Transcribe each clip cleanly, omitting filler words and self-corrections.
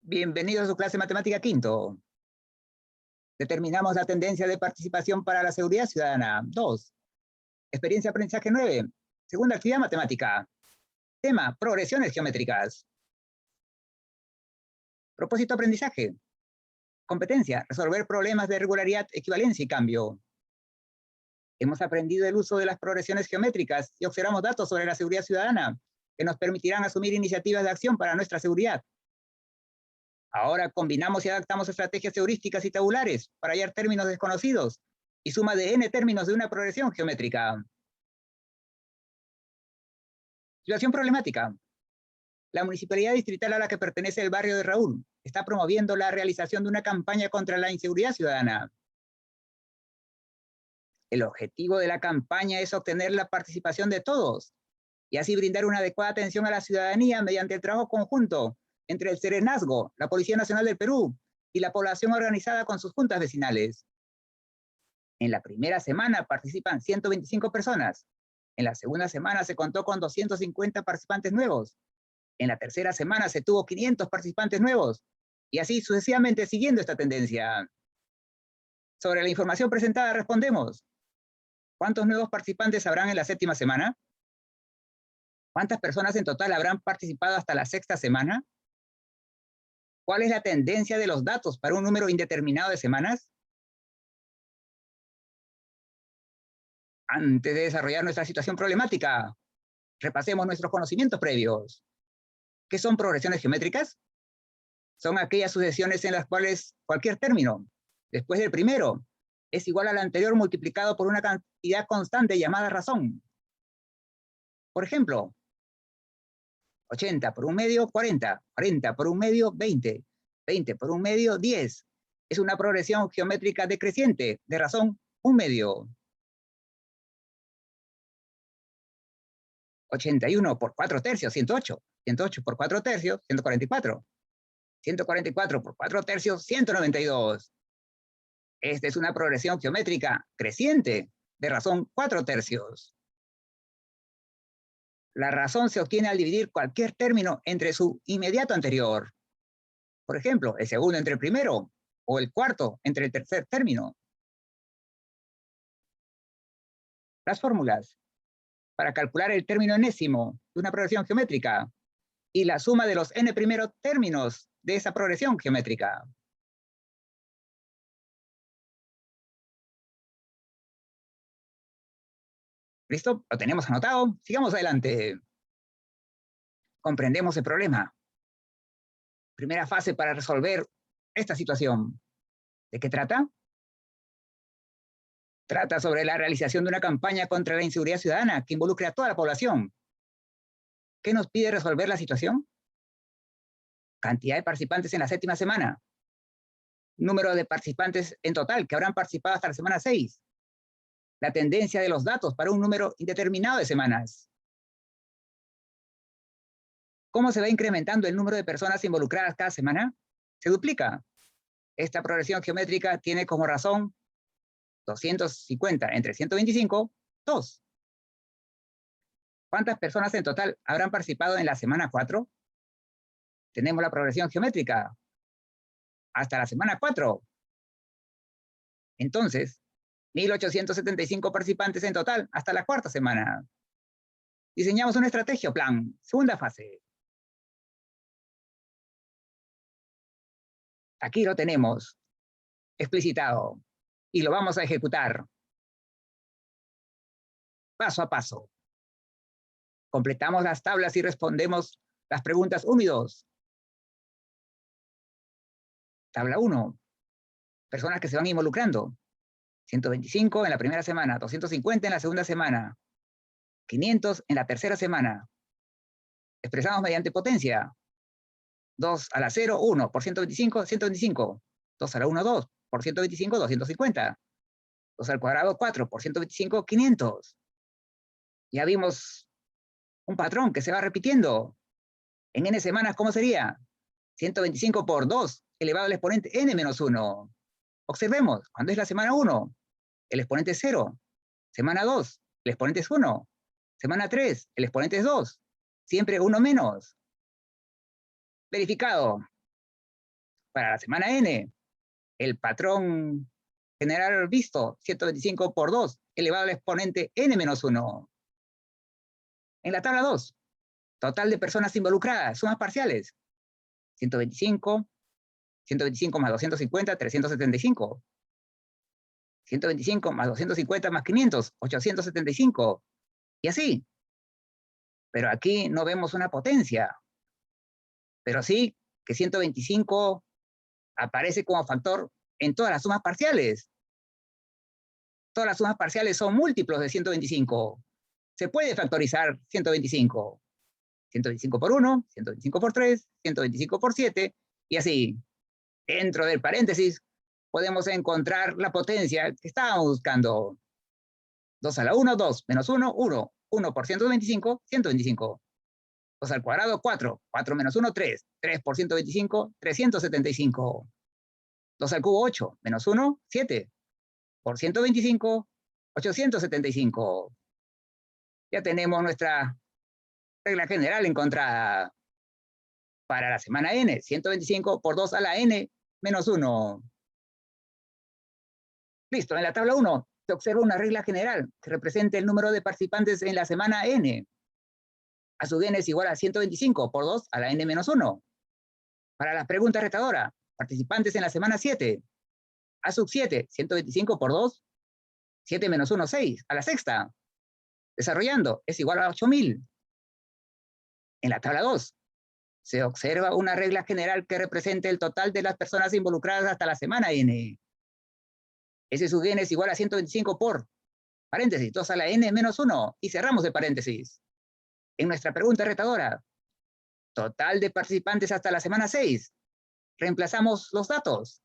Bienvenidos a su clase de matemática quinto. Determinamos la tendencia de participación para la seguridad ciudadana. 2. Experiencia de aprendizaje 9. Segunda actividad matemática. Tema, progresiones geométricas. Propósito aprendizaje. Competencia, resolver problemas de regularidad, equivalencia y cambio. Hemos aprendido el uso de las progresiones geométricas y observamos datos sobre la seguridad ciudadana que nos permitirán asumir iniciativas de acción para nuestra seguridad. Ahora combinamos y adaptamos estrategias heurísticas y tabulares para hallar términos desconocidos y suma de n términos de una progresión geométrica. Situación problemática. La municipalidad distrital a la que pertenece el barrio de Raúl está promoviendo la realización de una campaña contra la inseguridad ciudadana. El objetivo de la campaña es obtener la participación de todos y así brindar una adecuada atención a la ciudadanía mediante el trabajo conjunto entre el Serenazgo, la Policía Nacional del Perú y la población organizada con sus juntas vecinales. En la primera semana participan 125 personas. En la segunda semana se contó con 250 participantes nuevos. En la tercera semana se tuvo 500 participantes nuevos. Y así sucesivamente siguiendo esta tendencia. Sobre la información presentada respondemos. ¿Cuántos nuevos participantes habrán en la séptima semana? ¿Cuántas personas en total habrán participado hasta la sexta semana? ¿Cuál es la tendencia de los datos para un número indeterminado de semanas? Antes de desarrollar nuestra situación problemática, repasemos nuestros conocimientos previos. ¿Qué son progresiones geométricas? Son aquellas sucesiones en las cuales cualquier término, después del primero, es igual al anterior multiplicado por una cantidad constante llamada razón. Por ejemplo, 80 por un medio, 40. 40 por un medio, 20. 20 por un medio, 10. Es una progresión geométrica decreciente, de razón, un medio. 81 por 4 tercios, 108. 108 por 4 tercios, 144. 144 por 4 tercios, 192. Esta es una progresión geométrica creciente, de razón 4 tercios. La razón se obtiene al dividir cualquier término entre su inmediato anterior. Por ejemplo, el segundo entre el primero o el cuarto entre el tercer término. Las fórmulas para calcular el término enésimo de una progresión geométrica y la suma de los n primeros términos de esa progresión geométrica. ¿Listo? Lo tenemos anotado. Sigamos adelante. Comprendemos el problema. Primera fase para resolver esta situación. ¿De qué trata? Trata sobre la realización de una campaña contra la inseguridad ciudadana que involucre a toda la población. ¿Qué nos pide resolver la situación? Cantidad de participantes en la séptima semana. Número de participantes en total que habrán participado hasta la semana 6. La tendencia de los datos para un número indeterminado de semanas. ¿Cómo se va incrementando el número de personas involucradas cada semana? Se duplica. Esta progresión geométrica tiene como razón 250 entre 125, 2. ¿Cuántas personas en total habrán participado en la semana 4? Tenemos la progresión geométrica hasta la semana 4. Entonces, 1.875 participantes en total hasta la cuarta semana. Diseñamos una estrategia o plan. Segunda fase. Aquí lo tenemos explicitado y lo vamos a ejecutar paso a paso. Completamos las tablas y respondemos las preguntas 1 y 2. Tabla 1. Personas que se van involucrando. 125 en la primera semana, 250 en la segunda semana, 500 en la tercera semana. Expresamos mediante potencia. 2 a la 0, 1. Por 125, 125. 2 a la 1, 2. Por 125, 250. 2 al cuadrado, 4. Por 125, 500. Ya vimos un patrón que se va repitiendo. En n semanas, ¿cómo sería? 125 por 2 elevado al exponente n menos 1. Observemos, cuando es la semana 1, el exponente es 0. Semana 2, el exponente es 1. Semana 3, el exponente es 2. Siempre 1 menos. Verificado. Para la semana N, el patrón general visto, 125 por 2, elevado al exponente n-1. En la tabla 2, total de personas involucradas, sumas parciales, 125, 125 más 250, 375. 125 más 250 más 500, 875. Y así. Pero aquí no vemos una potencia. Pero sí que 125 aparece como factor en todas las sumas parciales. Todas las sumas parciales son múltiplos de 125. Se puede factorizar 125. 125 por 1, 125 por 3, 125 por 7, y así. Dentro del paréntesis podemos encontrar la potencia que estábamos buscando. 2 a la 1, 2, menos 1, 1. 1 por 125, 125. 2 al cuadrado, 4. 4 menos 1, 3. 3 por 125, 375. 2 al cubo, 8. Menos 1, 7. Por 125, 875. Ya tenemos nuestra regla general encontrada. Para la semana N, 125 por 2 a la N menos 1. Listo, en la tabla 1 se observa una regla general que representa el número de participantes en la semana N. A su n es igual a 125 por 2 a la N menos 1. Para la pregunta retadora, participantes en la semana 7. A sub 7, 125 por 2, 7 menos 1, 6, a la sexta. Desarrollando, es igual a 8000. En la tabla 2, se observa una regla general que representa el total de las personas involucradas hasta la semana N. Ese sub n es igual a 125 por, paréntesis, 2 a la N menos 1, y cerramos el paréntesis. En nuestra pregunta retadora, total de participantes hasta la semana 6. Reemplazamos los datos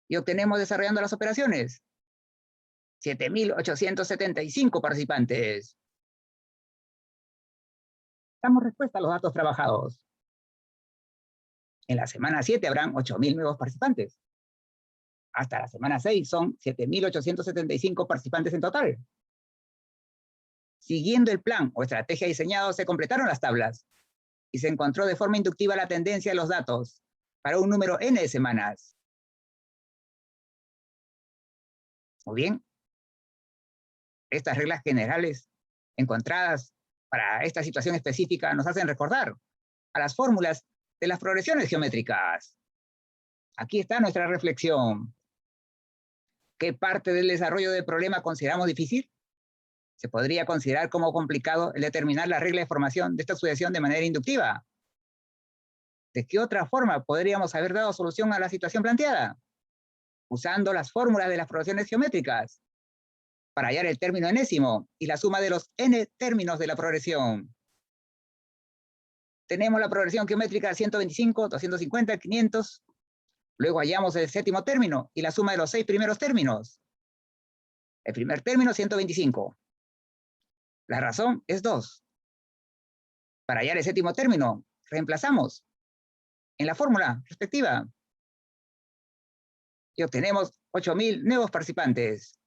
y obtenemos desarrollando las operaciones. 7.875 participantes. Damos respuesta a los datos trabajados. En la semana 7 habrán 8.000 nuevos participantes. Hasta la semana 6 son 7.875 participantes en total. Siguiendo el plan o estrategia diseñado, se completaron las tablas y se encontró de forma inductiva la tendencia de los datos para un número n de semanas. Muy bien. Estas reglas generales encontradas para esta situación específica nos hacen recordar a las fórmulas de las progresiones geométricas. Aquí está nuestra reflexión. ¿Qué parte del desarrollo del problema consideramos difícil? Se podría considerar como complicado el determinar la regla de formación de esta sucesión de manera inductiva. ¿De qué otra forma podríamos haber dado solución a la situación planteada? Usando las fórmulas de las progresiones geométricas para hallar el término enésimo y la suma de los n términos de la progresión. Tenemos la progresión geométrica 125, 250, 500. Luego hallamos el séptimo término y la suma de los 6 primeros términos. El primer término, 125. La razón es 2. Para hallar el séptimo término, reemplazamos en la fórmula respectiva y obtenemos 8.000 nuevos participantes.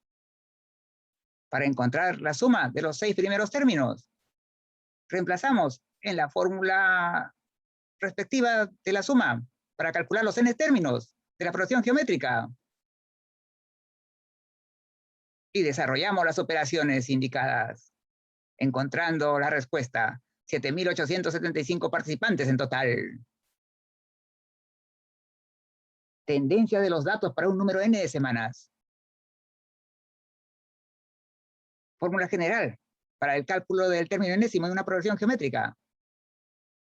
Para encontrar la suma de los 6 primeros términos, reemplazamos en la fórmula respectiva de la suma para calcular los n términos de la progresión geométrica. Y desarrollamos las operaciones indicadas, encontrando la respuesta, 7.875 participantes en total. Tendencia de los datos para un número n de semanas. Fórmula general para el cálculo del término enésimo de una progresión geométrica.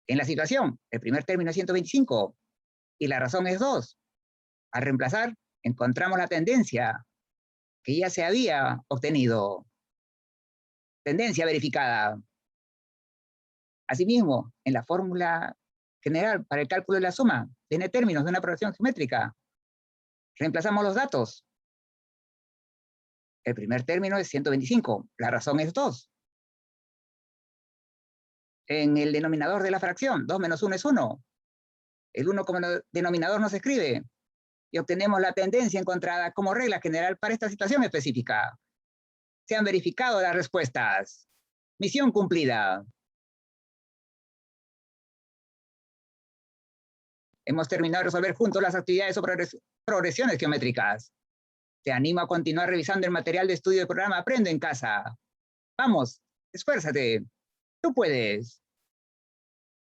En la situación, el primer término es 125 y la razón es 2. Al reemplazar, encontramos la tendencia que ya se había obtenido. Tendencia verificada. Asimismo, en la fórmula general para el cálculo de la suma de n términos de una progresión geométrica, reemplazamos los datos. El primer término es 125, la razón es 2. En el denominador de la fracción, 2 menos 1 es 1. El 1 como denominador no se escribe. Y obtenemos la tendencia encontrada como regla general para esta situación específica. Se han verificado las respuestas. Misión cumplida. Hemos terminado de resolver juntos las actividades o progresiones geométricas. Te animo a continuar revisando el material de estudio del programa Aprendo en Casa. Vamos, esfuérzate. Tú puedes.